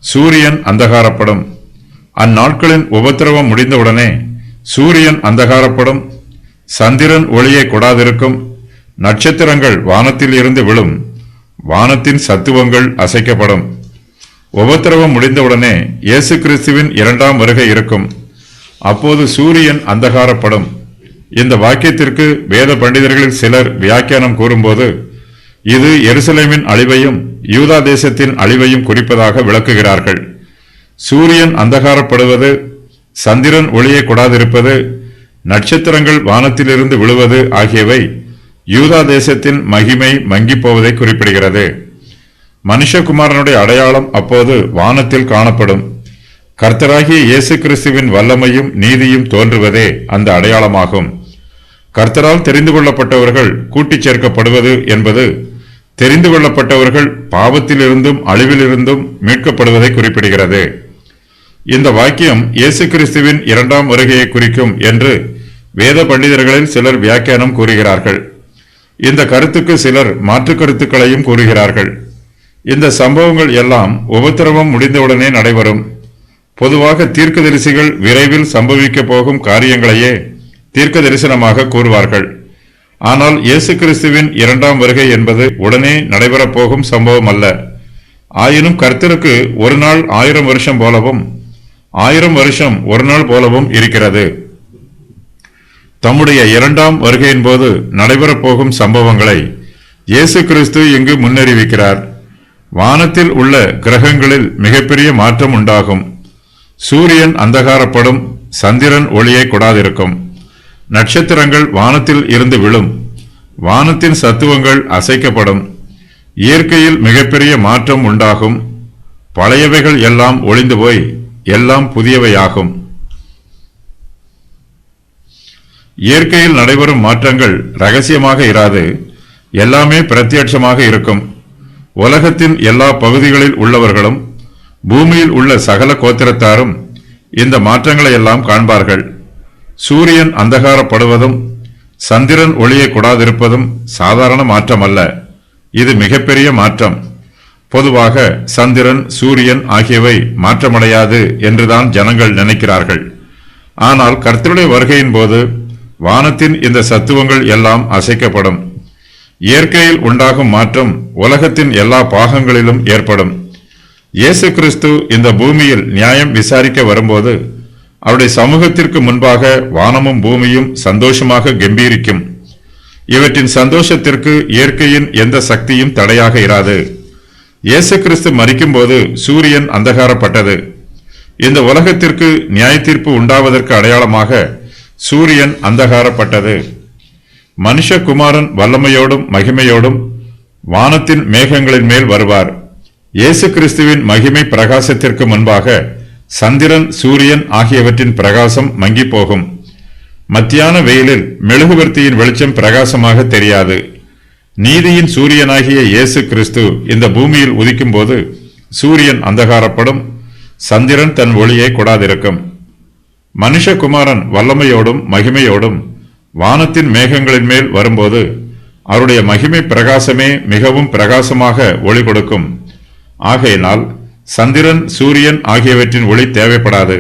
சூரியன் அந்தகாரப்படும். அந்நாட்களின் உபத்திரவம் முடிந்தவுடனே சூரியன் அந்தகாரப்படும், சந்திரன் ஒளியை கொடாதிருக்கும், நட்சத்திரங்கள் வானத்தில் இருந்து விழும், வானத்தின் சத்துவங்கள் அசைக்கப்படும். உபத்திரவம் முடிந்தவுடனே இயேசு கிறிஸ்துவின் இரண்டாம் வருகை இருக்கும். அப்போது சூரியன் அந்தகாரப்படும். இந்த வாக்கியத்திற்கு வேத பண்டிதர்களில் சிலர் வியாக்கியானம் கூறும்போது இது எருசலேமின் அழிவையும் யூதா தேசத்தின் அழிவையும் குறிப்பதாக விளக்குகிறார்கள். சூரியன் அந்தகாரப்படுவது, சந்திரன் ஒளியை கொடாதிருப்பது, நட்சத்திரங்கள் வானத்திலிருந்து விழுவது ஆகியவை யூதா தேசத்தின் மகிமை மங்கி போவதை குறிப்பிடுகிறது. மனுஷகுமாரனுடைய அடையாளம் அப்போது வானத்தில் காணப்படும். கர்த்தராகிய இயேசு கிறிஸ்துவின் வல்லமையும் நீதியும் தோன்றுவதே அந்த அடையாளமாகும். கர்த்தரால் தெரிந்து கொள்ளப்பட்டவர்கள் கூட்டிச் சேர்க்கப்படுவது என்பது தெரிந்து கொள்ளப்பட்டவர்கள் பாவத்திலிருந்தும் அழிவிலிருந்தும் மீட்கப்படுவதை குறிப்பிடுகிறது. இந்த வாக்கியம் இயேசு கிறிஸ்துவின் இரண்டாம் வருகையை குறிக்கும் என்று வேத பண்டிதர்களில் சிலர் வியாக்கியானம் கூறுகிறார்கள். இந்த கருத்துக்கு சிலர் மாற்று கருத்துக்களையும் கூறுகிறார்கள். இந்த சம்பவங்கள் எல்லாம் உபத்திரவம் முடிந்தவுடனே நடைபெறும். பொதுவாக தீர்க்கதரிசிகள் விரைவில் சம்பவிக்க போகும் காரியங்களையே தீர்க்க தரிசனமாக கூறுவார்கள். ஆனால் இயேசு கிறிஸ்துவின் இரண்டாம் வருகை என்பது உடனே நடைபெறப் போகும் சம்பவம் அல்ல. ஆயினும் கர்த்தருக்கு ஒரு நாள் 1000 வருஷம் போலவும் 1000 வருஷம் ஒரு நாள் போலவும் இருக்கிறது. தம்முடைய இரண்டாம் வருகையின் போது நடைபெறப் போகும் சம்பவங்களை இயேசு கிறிஸ்து இங்கு முன்னறிவிக்கிறார். வானத்தில் உள்ள கிரகங்களில் மிகப்பெரிய மாற்றம் உண்டாகும். சூரியன் அந்தகாரப்படும், சந்திரன் ஒளியை கொடாதிருக்கும், நட்சத்திரங்கள் வானத்தில் இருந்து விழும், வானத்தின் சத்துவங்கள் அசைக்கப்படும், இயற்கையில் மிகப்பெரிய மாற்றம் உண்டாகும், பழையவைகள் எல்லாம் ஒளிந்து போய் எல்லாம் புதியவையாகும். இயற்கையில் நடைபெறும் மாற்றங்கள் ரகசியமாக இராது, எல்லாமே பிரத்யட்சமாக இருக்கும். உலகத்தின் எல்லா பகுதிகளில் உள்ளவர்களும் பூமியில் உள்ள சகல கோத்திரத்தாரும் இந்த மாற்றங்களை எல்லாம் காண்பார்கள். சூரியன் அந்தகாரப்படுவதும் சந்திரன் ஒளியை கொடாதிருப்பதும் சாதாரண மாற்றம் அல்ல, இது மிகப்பெரிய மாற்றம். பொதுவாக சந்திரன், சூரியன் ஆகியவை மாற்றமடையாது என்றுதான் ஜனங்கள் நினைக்கிறார்கள். ஆனால் கர்த்தருடைய வருகையின் போது வானத்தின் இந்த சத்துவங்கள் எல்லாம் அசைக்கப்படும். இயற்கையில் உண்டாகும் மாற்றம் உலகத்தின் எல்லா பாகங்களிலும் ஏற்படும். இயேசு கிறிஸ்து இந்த பூமியில் நியாயம் விசாரிக்க வரும்போது அவருடைய சமூகத்திற்கு முன்பாக வானமும் பூமியும் சந்தோஷமாக கம்பீரிக்கும். இவற்றின் சந்தோஷத்திற்கு இயற்கையின் எந்த சக்தியும் தடையாக இராது. இயேசு கிறிஸ்து மரிக்கும் போது சூரியன் அந்தகாரப்பட்டது. இந்த உலகத்திற்கு நியாய தீர்ப்பு உண்டாவதற்கு அடையாளமாக சூரியன் அந்தகாரப்பட்டது. மனுஷகுமாரன் வல்லமையோடும் மகிமையோடும் வானத்தின் மேகங்களின் மேல் வருவார். இயேசு கிறிஸ்துவின் மகிமை பிரகாசத்திற்கு முன்பாக சந்திரன், சூரியன் ஆகியவற்றின் பிரகாசம் மங்கி போகும். மத்தியான வெயிலில் மெழுகுவர்த்தியின் வெளிச்சம் பிரகாசமாக தெரியாது. நீதியின் சூரியனாகிய இயேசு கிறிஸ்து இந்த பூமியில் உதிக்கும் போது சூரியன் அந்தகாரப்படும், சந்திரன் தன் ஒளியை கொடாதிருக்கும். மனுஷகுமாரன் வல்லமையோடும் மகிமையோடும் வானத்தின் மேகங்களின் மேல் வரும்போது அவருடைய மகிமை பிரகாசமே மிகவும் பிரகாசமாக ஒளி கொடுக்கும். ஆகையினால் சந்திரன், சூரியன் ஆகியவற்றின் ஒளி தேவைப்படாது.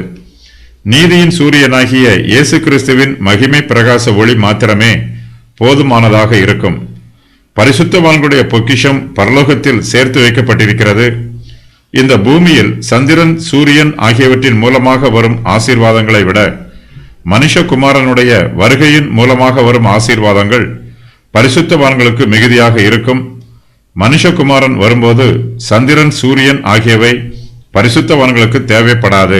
நீதியின் சூரியனாகிய இயேசு கிறிஸ்துவின் மகிமை பிரகாச ஒளி மாத்திரமே போதுமானதாக இருக்கும். பரிசுத்தவான்களுடைய பொக்கிஷம் பரலோகத்தில் சேர்த்து வைக்கப்பட்டிருக்கிறது. இந்த பூமியில் சந்திரன், சூரியன் ஆகியவற்றின் மூலமாக வரும் ஆசீர்வாதங்களை விட மனுஷகுமாரனுடைய வருகையின் மூலமாக வரும் ஆசீர்வாதங்கள் பரிசுத்தவான்களுக்கு மிகுதியாக இருக்கும். மனுஷகுமாரன் வரும்போது சந்திரன், சூரியன் ஆகியவை பரிசுத்தவான்களுக்கு தேவைப்படாது.